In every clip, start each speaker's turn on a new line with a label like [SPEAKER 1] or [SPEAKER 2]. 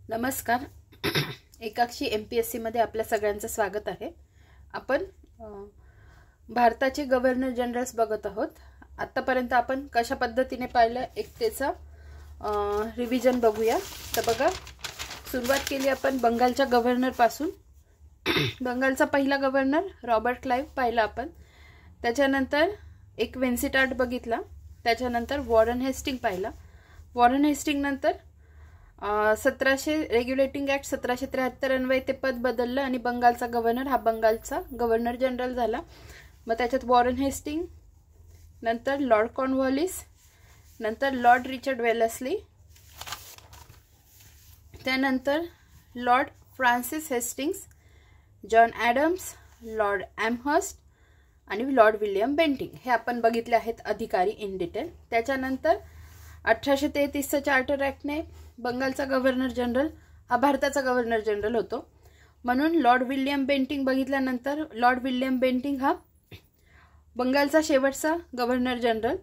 [SPEAKER 1] नमस्कार. एकाक्षी MPSC मध्ये आपल्या सगळ्यांचं स्वागत आहे. आपण भारताचे गव्हर्नर जनरल्स बघत आहोत. आतापर्यंत आपण कशा पद्धतीने पाहिलं एक त्याचा रिव्हिजन बघूया. तर बघा, सुरुवात केली आपण बंगालच्या गव्हर्नर पासून. बंगालचा पहिला गव्हर्नर रॉबर्ट क्लाइव्ह पाहिला आपण. त्याच्यानंतर एक वेन्सिटार्ट बघितला. त्याच्यानंतर वॉरेन हेस्टिंग पाहिला. वॉरेन हेस्टिंग नंतर 1700 रेग्युलेटिंग ऍक्ट 1773 अन्वये ते पद बदललं आणि बंगालचा गव्हर्नर हा बंगालचा गव्हर्नर जनरल झाला. मग त्याच्यात वॉरेन हेस्टिंग, नंतर लॉर्ड कॉर्नवॉलिस, नंतर लॉर्ड रिचर्ड वेलेस्ली, त्यानंतर lord Francis Hastings, John Adams, lord Amherst आणि लॉर्ड विल्यम बेंटिंग हे आपण बघितले आहेत अधिकारी इन डिटेल. त्याच्यानंतर 1833च्या चार्टर ॲक्टने बंगालचा गव्हर्नर जनरल हा भारताचा गव्हर्नर जनरल होतो. म्हणून लॉर्ड विल्यम बेंटिंग बघितल्यानंतर लॉर्ड विल्यम बेंटिंग हा बंगालचा शेवटचा गव्हर्नर जनरल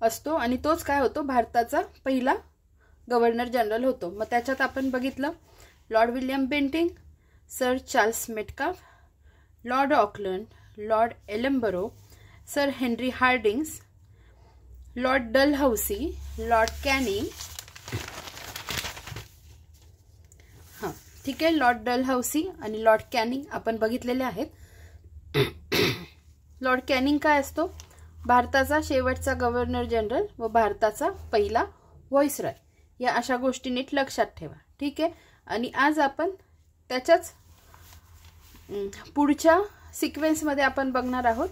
[SPEAKER 1] असतो आणि तोच काय होतो, भारताचा पहिला गव्हर्नर जनरल होतो. मग त्याच्यात आपण बघितलं lord William Bentinck, sir Charles Metcalfe, lord Auckland, lord Ellenborough, sir Henry Hardinges, lord Dalhousie, lord Canning. हां, ठीक आहे. लॉर्ड डलहौसी आणि लॉर्ड कॅनिंग आपण बघितलेले आहेत. लॉर्ड कॅनिंग काय असतो, भारताचा शेवटचा गव्हर्नर जनरल व भारताचा पहिला व्हॉइसरॉय. या अशा गोष्टी नीट लक्षात ठेवा, ठीक आहे. आणि आज आपण त्याच्याच पुढच्या सिक्वेन्समध्ये आपण बघणार आहोत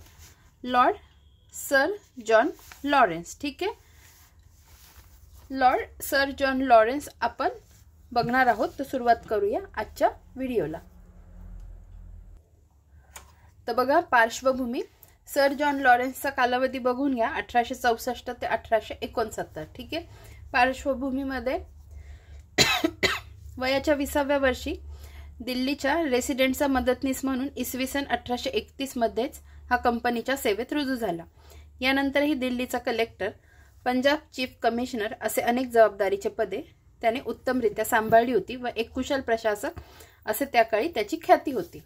[SPEAKER 1] लॉर्ड सर जॉन लॉरेन्स. ठीक आहे, लॉर्ड सर जॉन लॉरेन्स आपण बघणार आहोत. तर सुरुवात करूया आजच्या व्हिडिओला. तर बघा, पार्श्वभूमी सर जॉन लॉरेन्सचा कालावधी बघून घ्या, 1864 ते 1869. ठीक आहे. पार्श्वभूमीमध्ये वयाच्या 20व्या वर्षी दिल्लीच्या रेसिडेंटचा मदतनीस म्हणून इसवी सन 1831 मध्येच हा कंपनीच्या सेवेत रुजू झाला. यानंतरही दिल्लीचा कलेक्टर, पंजाब चीफ कमिशनर असे अनेक जबाबदारीचे पदे त्याने उत्तमरित्या सांभाळली होती व एक कुशल प्रशासक असे त्या काळी त्याची ख्याती होती.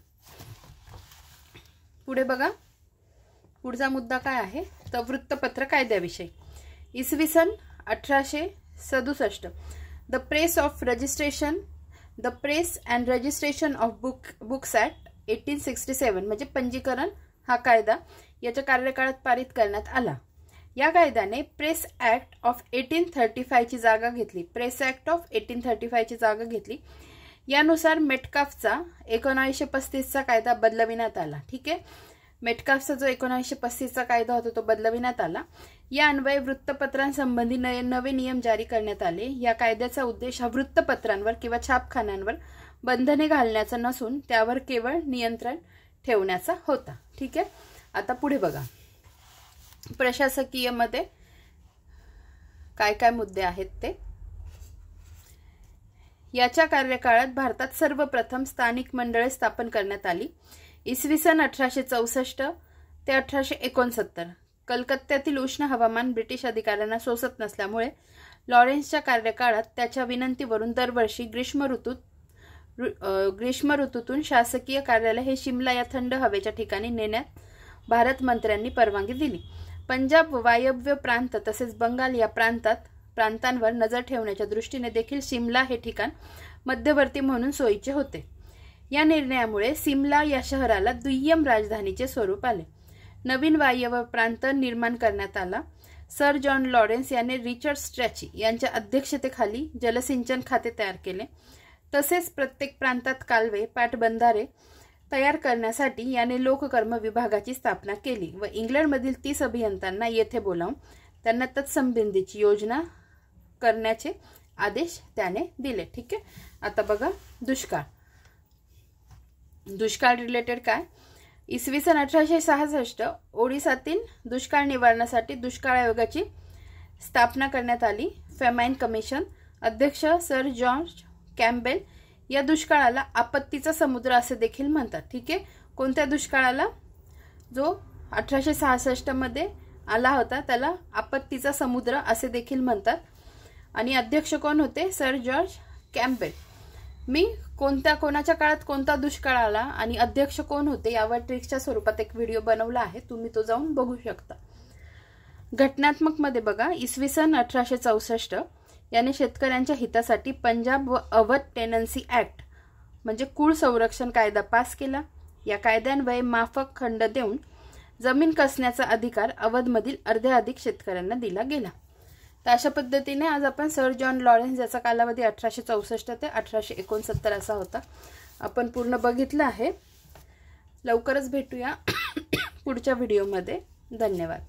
[SPEAKER 1] पुढे बघा, पुढचा मुद्दा काय आहे तर वृत्तपत्र कायद्याविषयी. इसवी सन 1867 the press and registration of books act 1867 म्हणजे पंजीकरण हा कायदा याच्या कार्यकाळात पारित करण्यात आला. या कायद्याने प्रेस ऍक्ट ऑफ 1835 ची जागा घेतली. प्रेस ऍक्ट ऑफ 1835 ची जागा घेतली. यानुसार मेटकाफचा 1935 चा कायदा बदलविण्यात आला. ठीक आहे, मेटकाफचा जो 1935 चा कायदा होता तो बदलविण्यात आला. या अन्वये वृत्तपत्रांसंबंधी नवे नियम जारी करण्यात आले. या कायद्याचा उद्देश हा वृत्तपत्रांवर किंवा छापखान्यांवर बंधने घालण्याचा नसून त्यावर केवळ नियंत्रण ठेवण्याचा होता. ठीक आहे. आता पुढे बघा, प्रशासकीय मध्ये काय काय मुद्दे आहेत ते. याच्या कार्यकाळात भारतात सर्वप्रथम स्थानिक मंडळे स्थापन करण्यात आली. इसवी सन 1864 ते 1869 कलकत्त्यातील उष्ण हवामान ब्रिटिश अधिकाऱ्यांना सोसत नसल्यामुळे लॉरेन्सच्या कार्यकाळात त्याच्या विनंतीवरून दरवर्षी ग्रीष्म ऋतूतून शासकीय कार्यालय हे शिमला या थंड हवेच्या ठिकाणी नेण्यात भारत मंत्र्यांनी परवानगी दिली. पंजाब वायव्य प्रांत तसेच बंगाल या प्रांतांवर नजर ठेवण्याच्या दृष्टीने देखील शिमला हे ठिकाण मध्यवर्ती म्हणून सोयीचे होते. या निर्णयामुळे सिमला या शहराला दुय्यम राजधानीचे स्वरूप आले. नवीन वायव्य प्रांत निर्माण करण्यात आला. सर जॉन लॉरेन्स याने रिचर्ड स्ट्रॅची यांच्या अध्यक्षतेखाली जलसिंचन खाते तयार केले. तसेच प्रत्येक प्रांतात कालवे, पाटबंधारे तयार करण्यासाठी याने लोककर्म विभागाची स्थापना केली व इंग्लंडमधील 30 अभियंत्यांना येथे बोलावून त्यांना तत्संबंधीची योजना करण्याचे आदेश त्याने दिले. ठीक आहे. आता बघा, दुष्काळ रिलेटेड काय. इसवी सन 1866 ओडिसातील दुष्काळ निवारणासाठी दुष्काळ आयोगाची स्थापना करण्यात आली. फेमाईन कमिशन अध्यक्ष सर जॉर्ज कॅम्पबेल. या दुष्काळाला आपत्तीचा समुद्र असे देखील म्हणतात. ठीक आहे. कोणत्या दुष्काळाला, जो 1866 मध्ये आला होता त्याला आपत्तीचा समुद्र असे देखील म्हणतात. आणि अध्यक्ष कोण होते, सर जॉर्ज कॅम्पबेल. मी कोणाच्या काळात कोणता दुष्काळ आला आणि अध्यक्ष कोण होते यावर ट्रिक्सच्या स्वरूपात एक व्हिडिओ बनवला आहे, तुम्ही तो जाऊन बघू शकता। घटनात्मक मध्ये बघा, इसवी सन 1864 याने शेतकऱ्यांच्या हितासाठी पंजाब व अवध टेनन्सी ऍक्ट म्हणजे कुळ संरक्षण कायदा पास केला। या कायद्यान्वये माफक खंड देऊन जमीन कसण्याचा अधिकार अवधमधील अर्ध्याधिक शेतकऱ्यांना दिला गेला। तर अशा पद्धतीने आज आपण सर जॉन लॉरेन्स याचा कालावधी 1864 ते 1869 असा होता, आपण पूर्ण बघितलं आहे। लवकरच भेटूया पुढच्या व्हिडिओमध्ये। धन्यवाद।